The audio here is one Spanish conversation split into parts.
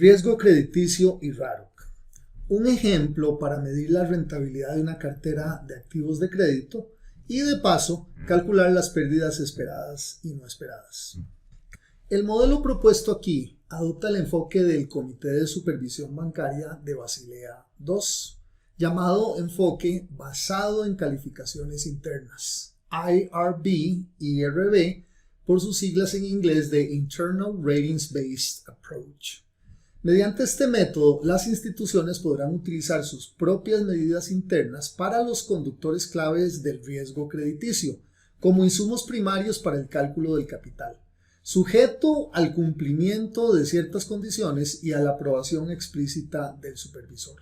Riesgo crediticio y RAROC. Un ejemplo para medir la rentabilidad de una cartera de activos de crédito y de paso calcular las pérdidas esperadas y no esperadas. El modelo propuesto aquí adopta el enfoque del Comité de Supervisión Bancaria de Basilea II, llamado enfoque basado en calificaciones internas, IRB, por sus siglas en inglés de Internal Ratings Based Approach. Mediante este método, las instituciones podrán utilizar sus propias medidas internas para los conductores claves del riesgo crediticio, como insumos primarios para el cálculo del capital, sujeto al cumplimiento de ciertas condiciones y a la aprobación explícita del supervisor.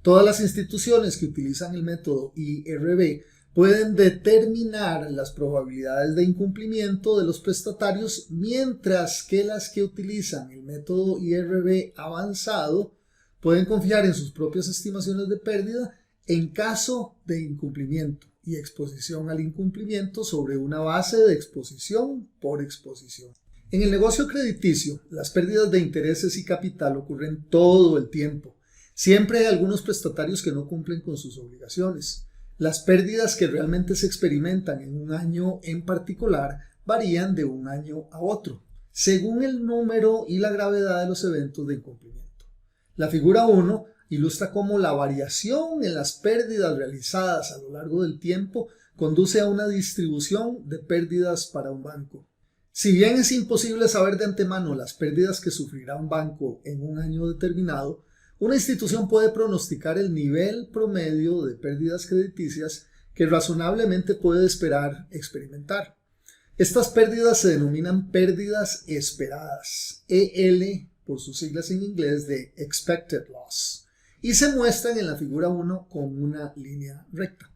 Todas las instituciones que utilizan el método IRB pueden determinar las probabilidades de incumplimiento de los prestatarios, mientras que las que utilizan el método IRB avanzado pueden confiar en sus propias estimaciones de pérdida en caso de incumplimiento y exposición al incumplimiento sobre una base de exposición por exposición. En el negocio crediticio, las pérdidas de intereses y capital ocurren todo el tiempo. Siempre hay algunos prestatarios que no cumplen con sus obligaciones. Las pérdidas que realmente se experimentan en un año en particular varían de un año a otro, según el número y la gravedad de los eventos de incumplimiento. La figura 1 ilustra cómo la variación en las pérdidas realizadas a lo largo del tiempo conduce a una distribución de pérdidas para un banco. Si bien es imposible saber de antemano las pérdidas que sufrirá un banco en un año determinado, una institución puede pronosticar el nivel promedio de pérdidas crediticias que razonablemente puede esperar experimentar. Estas pérdidas se denominan pérdidas esperadas, EL por sus siglas en inglés de Expected Loss, y se muestran en la figura 1 con una línea recta.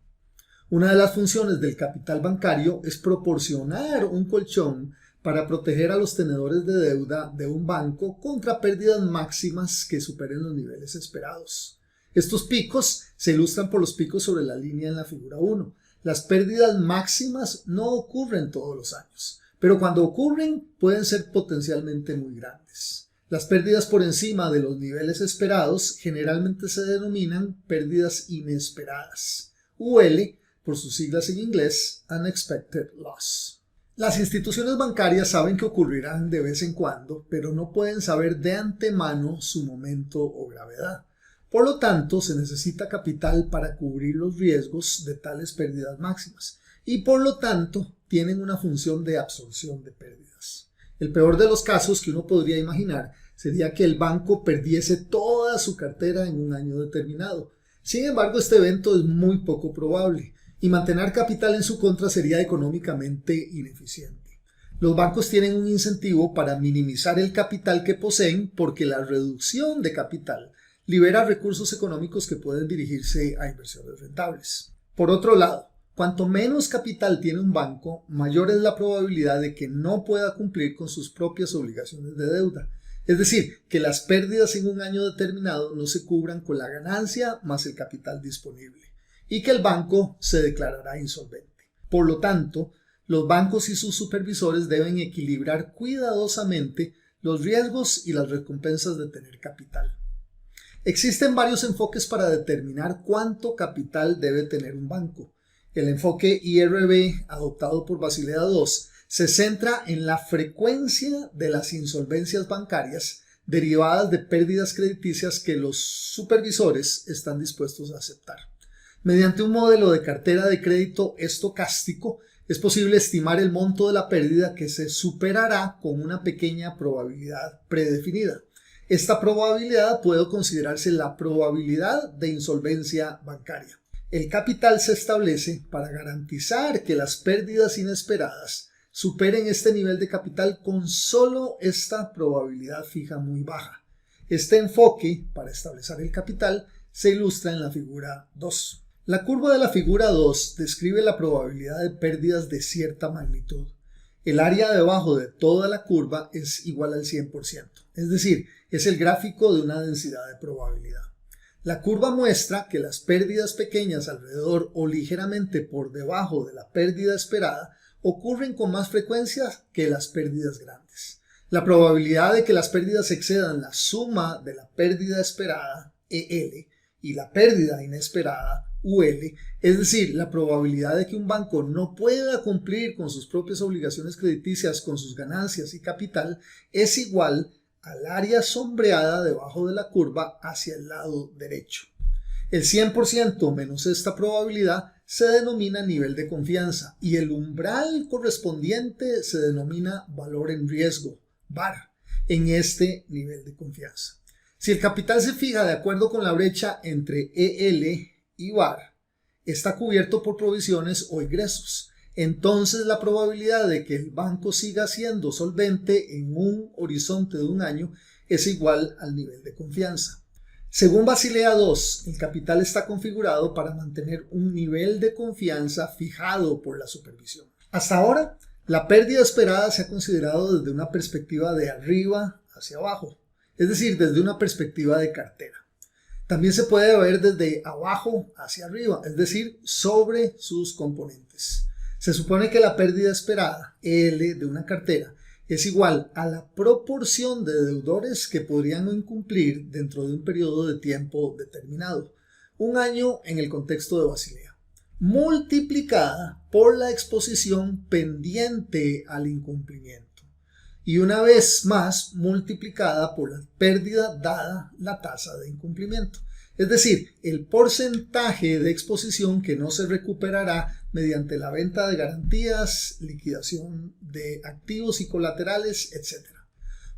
Una de las funciones del capital bancario es proporcionar un colchón para proteger a los tenedores de deuda de un banco contra pérdidas máximas que superen los niveles esperados. Estos picos se ilustran por los picos sobre la línea en la figura 1. Las pérdidas máximas no ocurren todos los años, pero cuando ocurren pueden ser potencialmente muy grandes. Las pérdidas por encima de los niveles esperados generalmente se denominan pérdidas inesperadas, UL por sus siglas en inglés, Unexpected Loss. Las instituciones bancarias saben que ocurrirán de vez en cuando, pero no pueden saber de antemano su momento o gravedad. Por lo tanto, se necesita capital para cubrir los riesgos de tales pérdidas máximas y por lo tanto tienen una función de absorción de pérdidas. El peor de los casos que uno podría imaginar sería que el banco perdiese toda su cartera en un año determinado. Sin embargo, este evento es muy poco probable y mantener capital en su contra sería económicamente ineficiente. Los bancos tienen un incentivo para minimizar el capital que poseen porque la reducción de capital libera recursos económicos que pueden dirigirse a inversiones rentables. Por otro lado, cuanto menos capital tiene un banco, mayor es la probabilidad de que no pueda cumplir con sus propias obligaciones de deuda. Es decir, que las pérdidas en un año determinado no se cubran con la ganancia más el capital disponible, y que el banco se declarará insolvente. Por lo tanto, los bancos y sus supervisores deben equilibrar cuidadosamente los riesgos y las recompensas de tener capital. Existen varios enfoques para determinar cuánto capital debe tener un banco. El enfoque IRB, adoptado por Basilea II, se centra en la frecuencia de las insolvencias bancarias derivadas de pérdidas crediticias que los supervisores están dispuestos a aceptar. Mediante un modelo de cartera de crédito estocástico, es posible estimar el monto de la pérdida que se superará con una pequeña probabilidad predefinida. Esta probabilidad puede considerarse la probabilidad de insolvencia bancaria. El capital se establece para garantizar que las pérdidas inesperadas superen este nivel de capital con solo esta probabilidad fija muy baja. Este enfoque para establecer el capital se ilustra en la figura 2. La curva de la figura 2 describe la probabilidad de pérdidas de cierta magnitud. El área debajo de toda la curva es igual al 100%, es decir, es el gráfico de una densidad de probabilidad. La curva muestra que las pérdidas pequeñas alrededor o ligeramente por debajo de la pérdida esperada ocurren con más frecuencia que las pérdidas grandes. La probabilidad de que las pérdidas excedan la suma de la pérdida esperada, EL, y la pérdida inesperada, UL, es decir, la probabilidad de que un banco no pueda cumplir con sus propias obligaciones crediticias con sus ganancias y capital, es igual al área sombreada debajo de la curva hacia el lado derecho. El 100% menos esta probabilidad se denomina nivel de confianza y el umbral correspondiente se denomina valor en riesgo, VAR, en este nivel de confianza. Si el capital se fija de acuerdo con la brecha entre EL y VAR, está cubierto por provisiones o ingresos. Entonces la probabilidad de que el banco siga siendo solvente en un horizonte de un año es igual al nivel de confianza. Según Basilea II, el capital está configurado para mantener un nivel de confianza fijado por la supervisión. Hasta ahora, la pérdida esperada se ha considerado desde una perspectiva de arriba hacia abajo, es decir, desde una perspectiva de cartera. También se puede ver desde abajo hacia arriba, es decir, sobre sus componentes. Se supone que la pérdida esperada, EL, de una cartera es igual a la proporción de deudores que podrían no incumplir dentro de un periodo de tiempo determinado, un año en el contexto de Basilea, multiplicada por la exposición pendiente al incumplimiento y una vez más multiplicada por la pérdida dada la tasa de incumplimiento. Es decir, el porcentaje de exposición que no se recuperará mediante la venta de garantías, liquidación de activos y colaterales, etc.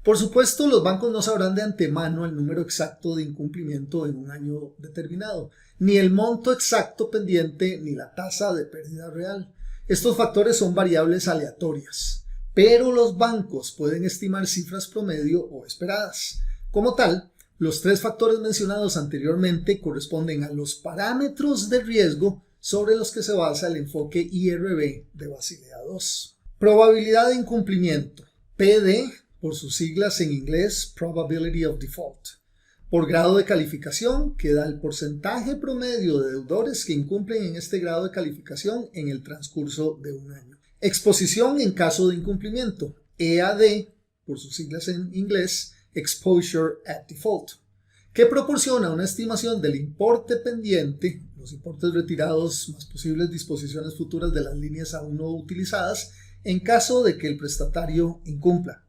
Por supuesto, los bancos no sabrán de antemano el número exacto de incumplimiento en un año determinado, ni el monto exacto pendiente, ni la tasa de pérdida real. Estos factores son variables aleatorias, pero los bancos pueden estimar cifras promedio o esperadas. Como tal, los tres factores mencionados anteriormente corresponden a los parámetros de riesgo sobre los que se basa el enfoque IRB de Basilea II. Probabilidad de incumplimiento, PD, por sus siglas en inglés, Probability of Default. Por grado de calificación, que da el porcentaje promedio de deudores que incumplen en este grado de calificación en el transcurso de un año. Exposición en caso de incumplimiento, EAD, por sus siglas en inglés, Exposure at Default, que proporciona una estimación del importe pendiente, los importes retirados más posibles disposiciones futuras de las líneas aún no utilizadas, en caso de que el prestatario incumpla.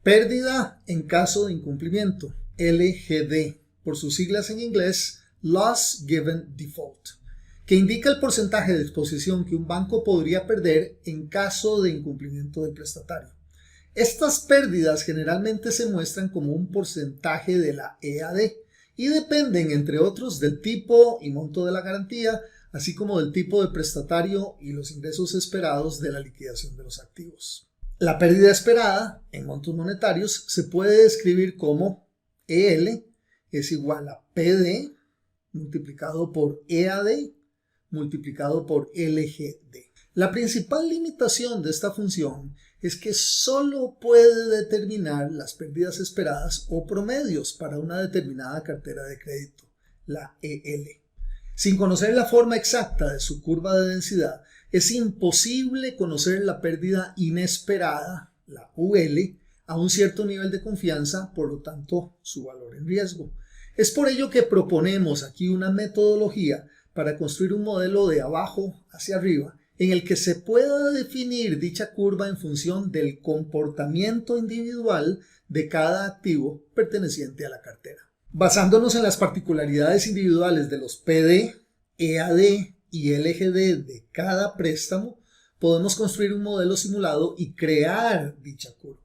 Pérdida en caso de incumplimiento, LGD, por sus siglas en inglés, Loss Given Default, que indica el porcentaje de exposición que un banco podría perder en caso de incumplimiento del prestatario. Estas pérdidas generalmente se muestran como un porcentaje de la EAD y dependen, entre otros, del tipo y monto de la garantía, así como del tipo de prestatario y los ingresos esperados de la liquidación de los activos. La pérdida esperada, en montos monetarios, se puede describir como EL es igual a PD multiplicado por EAD multiplicado por LGD. La principal limitación de esta función es que solo puede determinar las pérdidas esperadas o promedios para una determinada cartera de crédito, la EL. Sin conocer la forma exacta de su curva de densidad, es imposible conocer la pérdida inesperada, la UL, a un cierto nivel de confianza, por lo tanto, su valor en riesgo. Es por ello que proponemos aquí una metodología para construir un modelo de abajo hacia arriba, en el que se pueda definir dicha curva en función del comportamiento individual de cada activo perteneciente a la cartera. Basándonos en las particularidades individuales de los PD, EAD y LGD de cada préstamo, podemos construir un modelo simulado y crear dicha curva.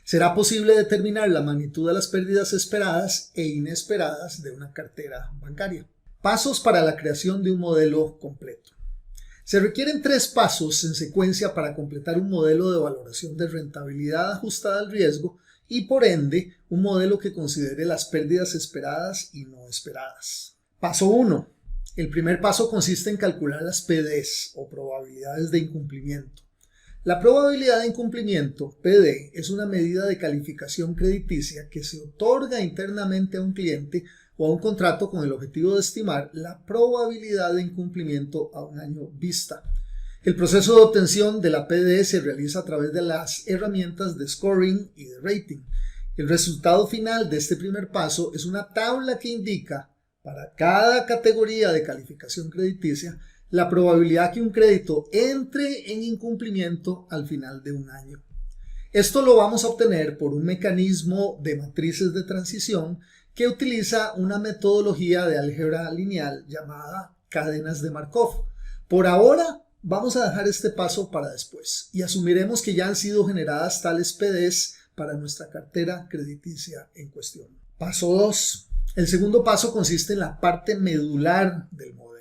Será posible determinar la magnitud de las pérdidas esperadas e inesperadas de una cartera bancaria. Pasos para la creación de un modelo completo. Se requieren 3 pasos en secuencia para completar un modelo de valoración de rentabilidad ajustada al riesgo y, por ende, un modelo que considere las pérdidas esperadas y no esperadas. Paso 1. El primer paso consiste en calcular las PDs o probabilidades de incumplimiento. La probabilidad de incumplimiento, PD, es una medida de calificación crediticia que se otorga internamente a un cliente o a un contrato con el objetivo de estimar la probabilidad de incumplimiento a un año vista. El proceso de obtención de la PDE se realiza a través de las herramientas de scoring y de rating. El resultado final de este primer paso es una tabla que indica para cada categoría de calificación crediticia la probabilidad que un crédito entre en incumplimiento al final de un año. Esto lo vamos a obtener por un mecanismo de matrices de transición que utiliza una metodología de álgebra lineal llamada cadenas de Markov. Por ahora vamos a dejar este paso para después y asumiremos que ya han sido generadas tales PDEs para nuestra cartera crediticia en cuestión. Paso 2. El segundo paso consiste en la parte medular del modelo.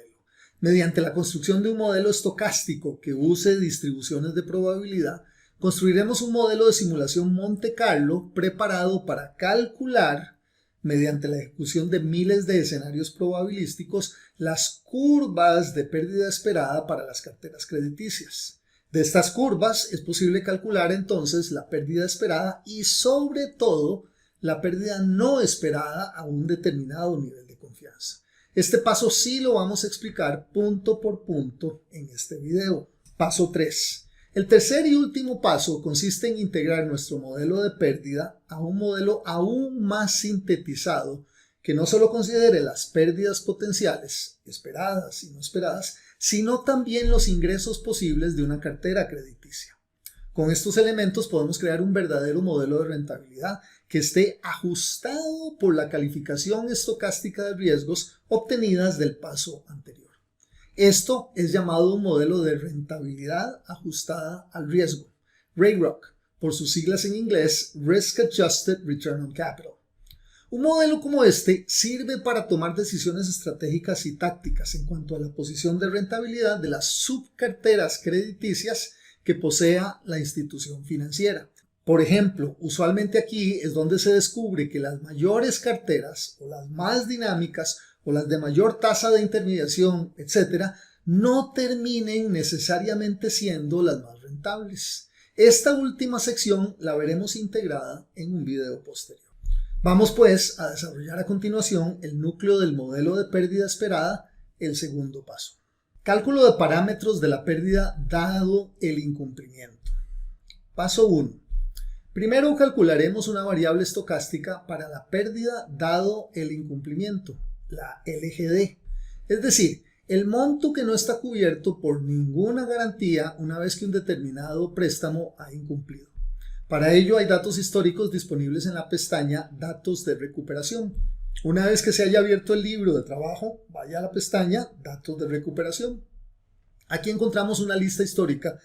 Mediante la construcción de un modelo estocástico que use distribuciones de probabilidad, construiremos un modelo de simulación Monte Carlo preparado para calcular, mediante la ejecución de miles de escenarios probabilísticos, las curvas de pérdida esperada para las carteras crediticias. De estas curvas es posible calcular entonces la pérdida esperada y sobre todo la pérdida no esperada a un determinado nivel de confianza. Este paso sí lo vamos a explicar punto por punto en este video. Paso 3. El tercer y último paso consiste en integrar nuestro modelo de pérdida a un modelo aún más sintetizado que no solo considere las pérdidas potenciales, esperadas y no esperadas, sino también los ingresos posibles de una cartera crediticia. Con estos elementos podemos crear un verdadero modelo de rentabilidad que esté ajustado por la calificación estocástica de riesgos obtenidas del paso anterior. Esto es llamado un modelo de rentabilidad ajustada al riesgo, RAROC, por sus siglas en inglés, Risk Adjusted Return on Capital. Un modelo como este sirve para tomar decisiones estratégicas y tácticas en cuanto a la posición de rentabilidad de las subcarteras crediticias que posea la institución financiera. Por ejemplo, usualmente aquí es donde se descubre que las mayores carteras o las más dinámicas o las de mayor tasa de intermediación, etc., no terminen necesariamente siendo las más rentables. Esta última sección la veremos integrada en un video posterior. Vamos pues a desarrollar a continuación el núcleo del modelo de pérdida esperada, el segundo paso. Cálculo de parámetros de la pérdida dado el incumplimiento. Paso 1. Primero calcularemos una variable estocástica para la pérdida dado el incumplimiento, la LGD, es decir, el monto que no está cubierto por ninguna garantía una vez que un determinado préstamo ha incumplido. Para ello hay datos históricos disponibles en la pestaña Datos de recuperación. Una vez que se haya abierto el libro de trabajo, vaya a la pestaña Datos de recuperación. Aquí encontramos una lista histórica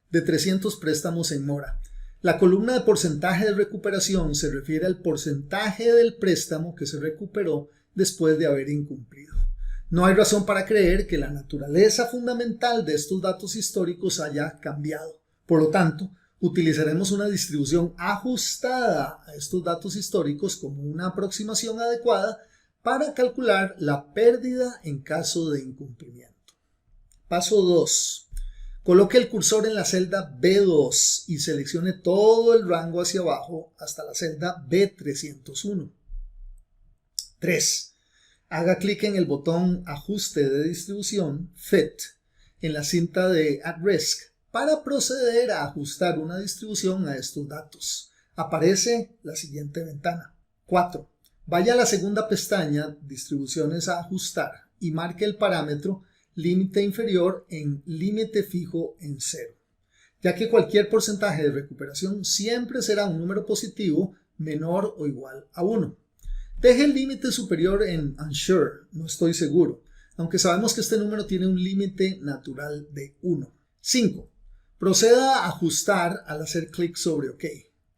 de 300 préstamos en mora. La columna de porcentaje de recuperación se refiere al porcentaje del préstamo que se recuperó después de haber incumplido. No hay razón para creer que la naturaleza fundamental de estos datos históricos haya cambiado. Por lo tanto, utilizaremos una distribución ajustada a estos datos históricos como una aproximación adecuada para calcular la pérdida en caso de incumplimiento. Paso 2. Coloque el cursor en la celda B2 y seleccione todo el rango hacia abajo hasta la celda B301. 3. Haga clic en el botón Ajuste de distribución, Fit, en la cinta de At Risk para proceder a ajustar una distribución a estos datos. Aparece la siguiente ventana. 4. Vaya a la segunda pestaña, Distribuciones a ajustar, y marque el parámetro límite inferior en límite fijo en 0, ya que cualquier porcentaje de recuperación siempre será un número positivo menor o igual a 1. Deje el límite superior en Unsure, no estoy seguro, aunque sabemos que este número tiene un límite natural de 1. 5. Proceda a ajustar al hacer clic sobre OK.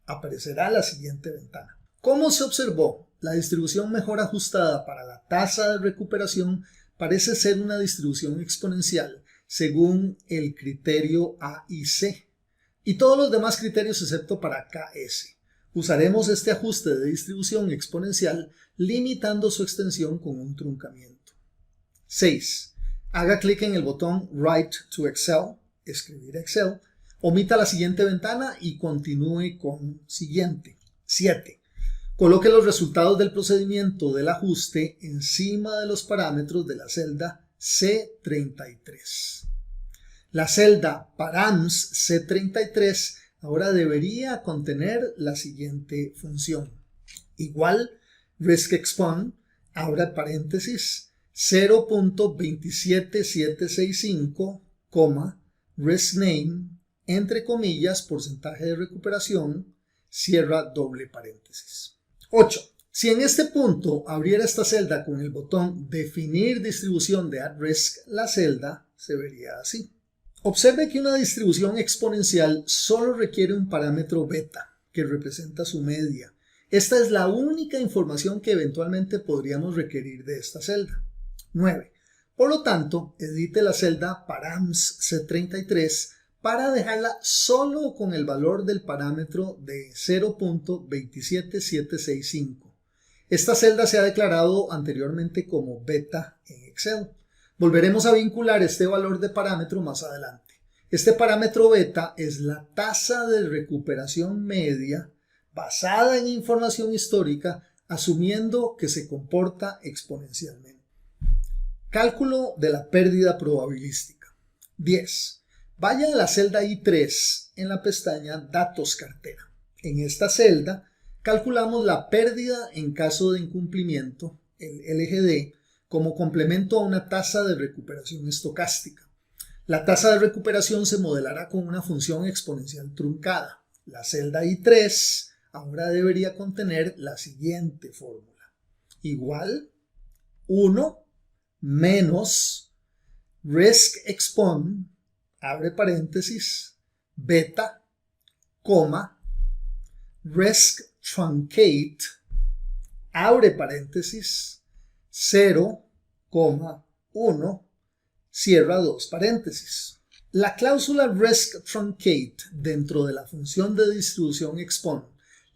Aparecerá la siguiente ventana. Como se observó, la distribución mejor ajustada para la tasa de recuperación parece ser una distribución exponencial según el criterio A y C y todos los demás criterios excepto para KS. Usaremos este ajuste de distribución exponencial limitando su extensión con un truncamiento. 6. Haga clic en el botón Write to Excel, escribir Excel, omita la siguiente ventana y continúe con siguiente. 7. Coloque los resultados del procedimiento del ajuste encima de los parámetros de la celda C33. La celda params C33 ahora debería contener la siguiente función. Igual riskExpon, abre paréntesis, 0.27765, riskName, entre comillas, porcentaje de recuperación, cierra doble paréntesis. 8. Si en este punto abriera esta celda con el botón Definir distribución de at-risk, la celda se vería así. Observe que una distribución exponencial solo requiere un parámetro beta, que representa su media. Esta es la única información que eventualmente podríamos requerir de esta celda. 9. Por lo tanto, edite la celda params C33 para dejarla solo con el valor del parámetro de 0.27765. Esta celda se ha declarado anteriormente como beta en Excel. Volveremos a vincular este valor de parámetro más adelante. Este parámetro beta es la tasa de recuperación media basada en información histórica, asumiendo que se comporta exponencialmente. Cálculo de la pérdida probabilística. 10. Vaya a la celda I3 en la pestaña Datos Cartera. En esta celda calculamos la pérdida en caso de incumplimiento, el LGD, como complemento a una tasa de recuperación estocástica. La tasa de recuperación se modelará con una función exponencial truncada. La celda I3 ahora debería contener la siguiente fórmula. Igual 1 menos riskExpon, abre paréntesis, beta, riskTruncate, abre paréntesis, 0,1, cierra dos paréntesis. La cláusula riskTruncate dentro de la función de distribución expon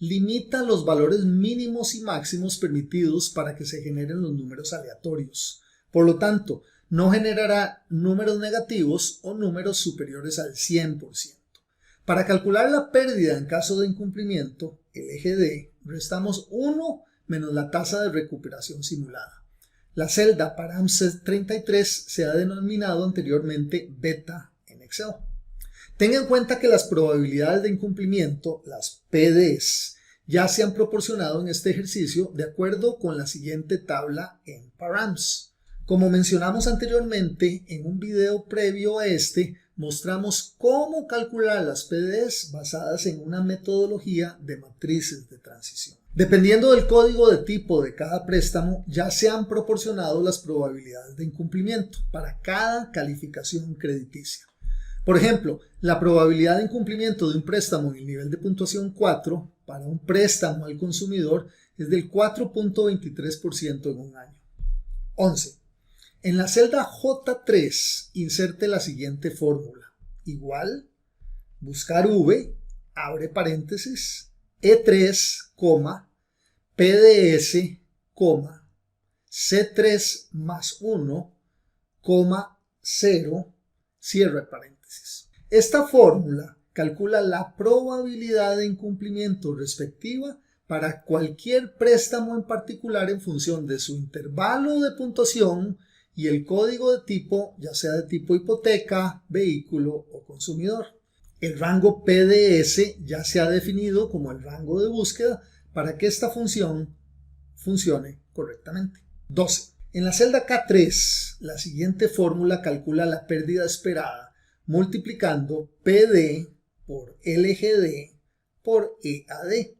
limita los valores mínimos y máximos permitidos para que se generen los números aleatorios. Por lo tanto, no generará números negativos o números superiores al 100%. Para calcular la pérdida en caso de incumplimiento, LGD, restamos 1 menos la tasa de recuperación simulada. La celda params C33 se ha denominado anteriormente beta en Excel. Tenga en cuenta que las probabilidades de incumplimiento, las PDs, ya se han proporcionado en este ejercicio de acuerdo con la siguiente tabla en params. Como mencionamos anteriormente en un video previo a este, mostramos cómo calcular las PDs basadas en una metodología de matrices de transición. Dependiendo del código de tipo de cada préstamo, ya se han proporcionado las probabilidades de incumplimiento para cada calificación crediticia. Por ejemplo, la probabilidad de incumplimiento de un préstamo en el nivel de puntuación 4 para un préstamo al consumidor es del 4.23% en un año. 11. En la celda J3 inserte la siguiente fórmula. Igual, buscar V, abre paréntesis, E3, PDS, C3 más 1, 0, cierre paréntesis. Esta fórmula calcula la probabilidad de incumplimiento respectiva para cualquier préstamo en particular en función de su intervalo de puntuación y el código de tipo, ya sea de tipo hipoteca, vehículo o consumidor. El rango PDS ya se ha definido como el rango de búsqueda para que esta función funcione correctamente. 12. En la celda K3, la siguiente fórmula calcula la pérdida esperada multiplicando PD por LGD por EAD.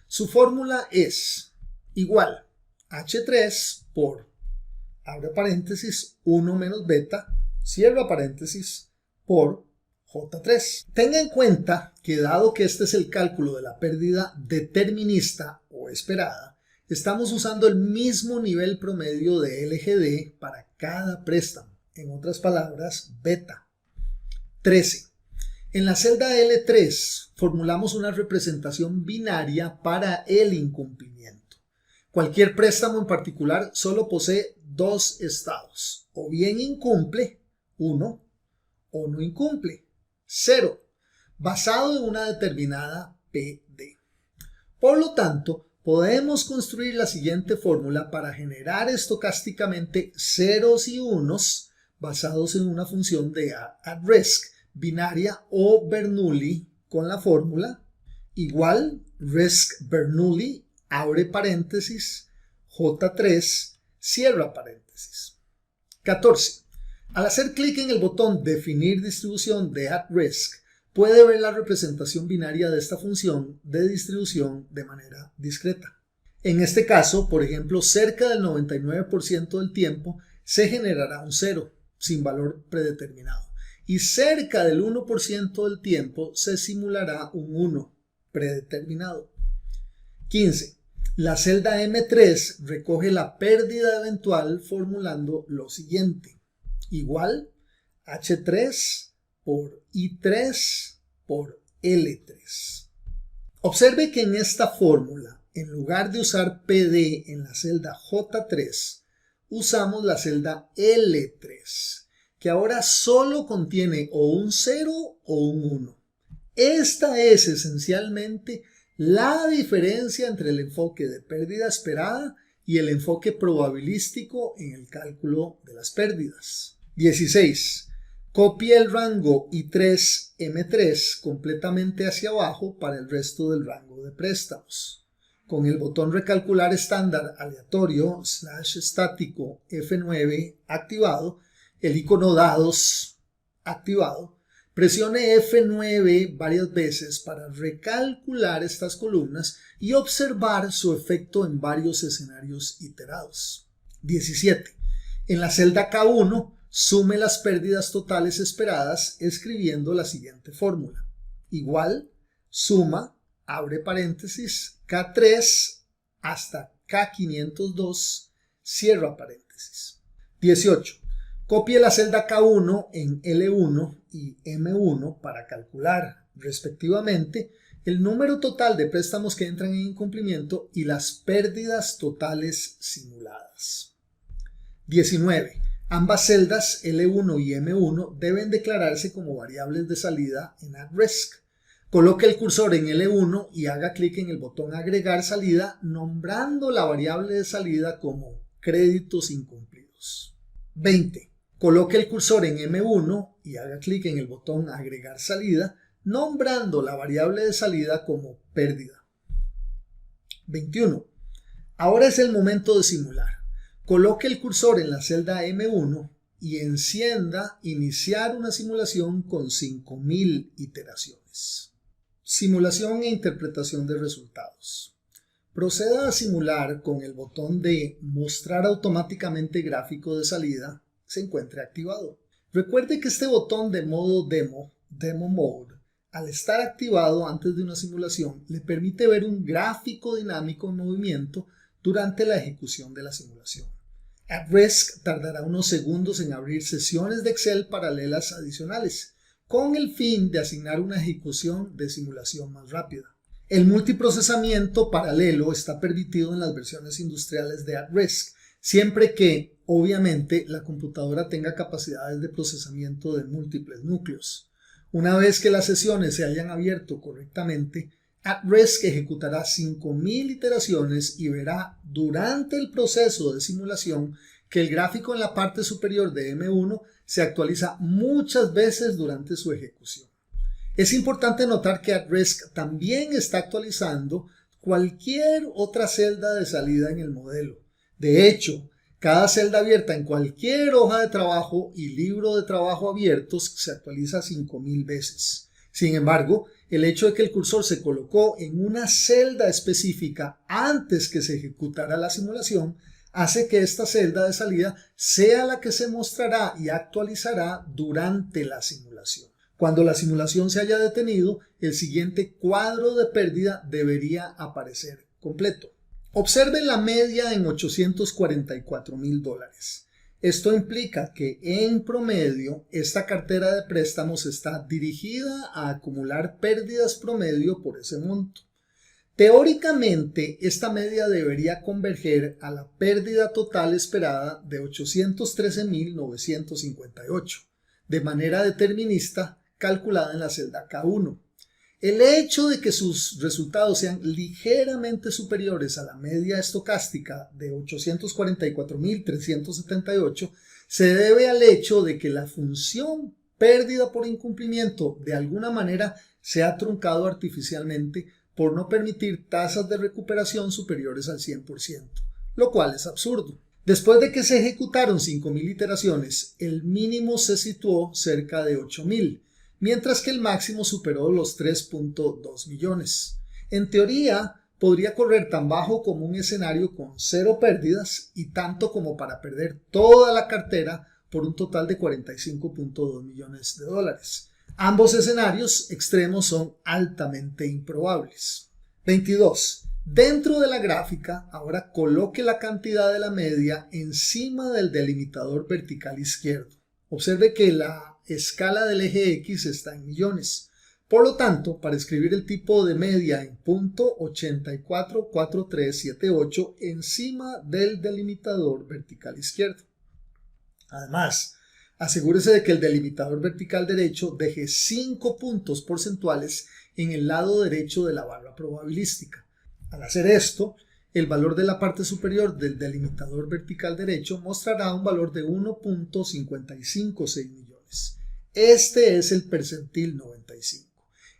Su fórmula es igual H3 por, abre paréntesis, 1 menos beta, cierra paréntesis, por J3. Tenga en cuenta que dado que este es el cálculo de la pérdida determinista o esperada, estamos usando el mismo nivel promedio de LGD para cada préstamo, en otras palabras, beta. 13. En la celda L3 formulamos una representación binaria para el incumplimiento. Cualquier préstamo en particular solo posee dos estados, o bien incumple, 1, o no incumple, 0, basado en una determinada PD. Por lo tanto, podemos construir la siguiente fórmula para generar estocásticamente ceros y unos basados en una función de at risk binaria o Bernoulli con la fórmula igual risk Bernoulli, abre paréntesis, J3, cierra paréntesis. 14. Al hacer clic en el botón definir distribución de at risk, puede ver la representación binaria de esta función de distribución de manera discreta. En este caso, por ejemplo, cerca del 99% del tiempo se generará un 0 sin valor predeterminado y cerca del 1% del tiempo se simulará un 1 predeterminado. 15. La celda M3 recoge la pérdida eventual formulando lo siguiente. Igual H3 por I3 por L3. Observe que en esta fórmula, en lugar de usar PD en la celda J3, usamos la celda L3, que ahora solo contiene o un 0 o un 1. Esta es esencialmente la diferencia entre el enfoque de pérdida esperada y el enfoque probabilístico en el cálculo de las pérdidas. 16. Copie el rango I3M3 completamente hacia abajo para el resto del rango de préstamos. Con el botón recalcular estándar aleatorio / estático F9 activado, el icono dados activado, presione F9 varias veces para recalcular estas columnas y observar su efecto en varios escenarios iterados. 17. En la celda K1, sume las pérdidas totales esperadas escribiendo la siguiente fórmula. Igual, suma, abre paréntesis, K3 hasta K502, cierra paréntesis. 18. Copie la celda K1 en L1 y M1 para calcular, respectivamente, el número total de préstamos que entran en incumplimiento y las pérdidas totales simuladas. 19. Ambas celdas L1 y M1 deben declararse como variables de salida en at risk. Coloque el cursor en L1 y haga clic en el botón agregar salida, nombrando la variable de salida como créditos incumplidos. 20. Coloque el cursor en M1 y haga clic en el botón agregar salida, nombrando la variable de salida como pérdida. 21. Ahora es el momento de simular. Coloque el cursor en la celda M1 y encienda iniciar una simulación con 5000 iteraciones. Simulación e interpretación de resultados. Proceda a simular con el botón de mostrar automáticamente gráfico de salida se encuentre activado. Recuerde que este botón de modo Demo Mode, al estar activado antes de una simulación, le permite ver un gráfico dinámico en movimiento durante la ejecución de la simulación. At Risk tardará unos segundos en abrir sesiones de Excel paralelas adicionales, con el fin de asignar una ejecución de simulación más rápida. El multiprocesamiento paralelo está permitido en las versiones industriales de At Risk, siempre que, obviamente, la computadora tenga capacidades de procesamiento de múltiples núcleos. Una vez que las sesiones se hayan abierto correctamente, At Risk ejecutará 5000 iteraciones y verá durante el proceso de simulación que el gráfico en la parte superior de M1 se actualiza muchas veces durante su ejecución. Es importante notar que At Risk también está actualizando cualquier otra celda de salida en el modelo. De hecho, cada celda abierta en cualquier hoja de trabajo y libro de trabajo abiertos se actualiza 5000 veces. Sin embargo, el hecho de que el cursor se colocó en una celda específica antes que se ejecutara la simulación hace que esta celda de salida sea la que se mostrará y actualizará durante la simulación. Cuando la simulación se haya detenido, el siguiente cuadro de pérdida debería aparecer completo. Observen la media en $844,000. Esto implica que en promedio esta cartera de préstamos está dirigida a acumular pérdidas promedio por ese monto. Teóricamente, esta media debería converger a la pérdida total esperada de $813,958, de manera determinista calculada en la celda K1. El hecho de que sus resultados sean ligeramente superiores a la media estocástica de 844.378 se debe al hecho de que la función pérdida por incumplimiento de alguna manera se ha truncado artificialmente por no permitir tasas de recuperación superiores al 100%, lo cual es absurdo. Después de que se ejecutaron 5.000 iteraciones, el mínimo se situó cerca de 8.000, mientras que el máximo superó los 3.2 millones. En teoría, podría correr tan bajo como un escenario con 0 pérdidas y tanto como para perder toda la cartera por un total de 45.2 millones de dólares. Ambos escenarios extremos son altamente improbables. 22. Dentro de la gráfica, ahora coloque la cantidad de la media encima del delimitador vertical izquierdo. Observe que la escala del eje X está en millones. Por lo tanto, para escribir el tipo de media en .844378 encima del delimitador vertical izquierdo. Además, asegúrese de que el delimitador vertical derecho deje 5 puntos porcentuales en el lado derecho de la barra probabilística. Al hacer esto, el valor de la parte superior del delimitador vertical derecho mostrará un valor de 1.556 millones. Este es el percentil 95.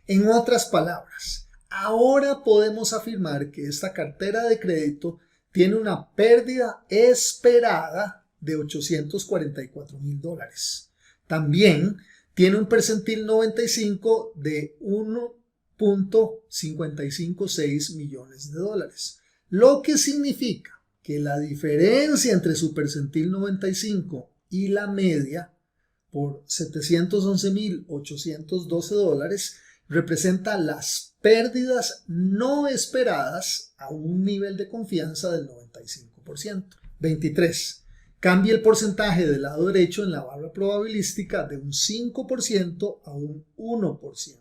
En otras palabras, ahora podemos afirmar que esta cartera de crédito tiene una pérdida esperada de $844,000. También tiene un percentil 95 de 1.556 millones de dólares, lo que significa que la diferencia entre su percentil 95 y la media por $711,812 representa las pérdidas no esperadas a un nivel de confianza del 95%. 23. Cambie el porcentaje del lado derecho en la barra probabilística de un 5% a un 1%.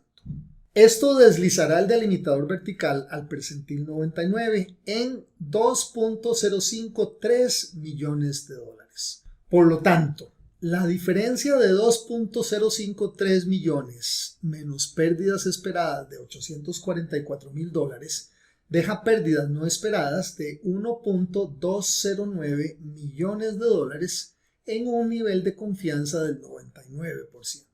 Esto deslizará el delimitador vertical al percentil 99 en $2.053 millones de dólares. Por lo tanto, la diferencia de 2.053 millones menos pérdidas esperadas de $844,000 deja pérdidas no esperadas de 1.209 millones de dólares en un nivel de confianza del 99%.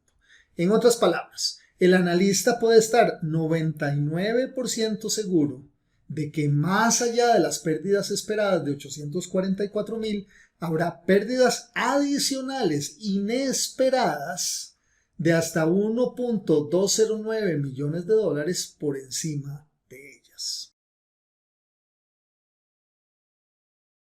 En otras palabras, el analista puede estar 99% seguro de que más allá de las pérdidas esperadas de 844,000, habrá pérdidas adicionales inesperadas de hasta 1.209 millones de dólares por encima de ellas.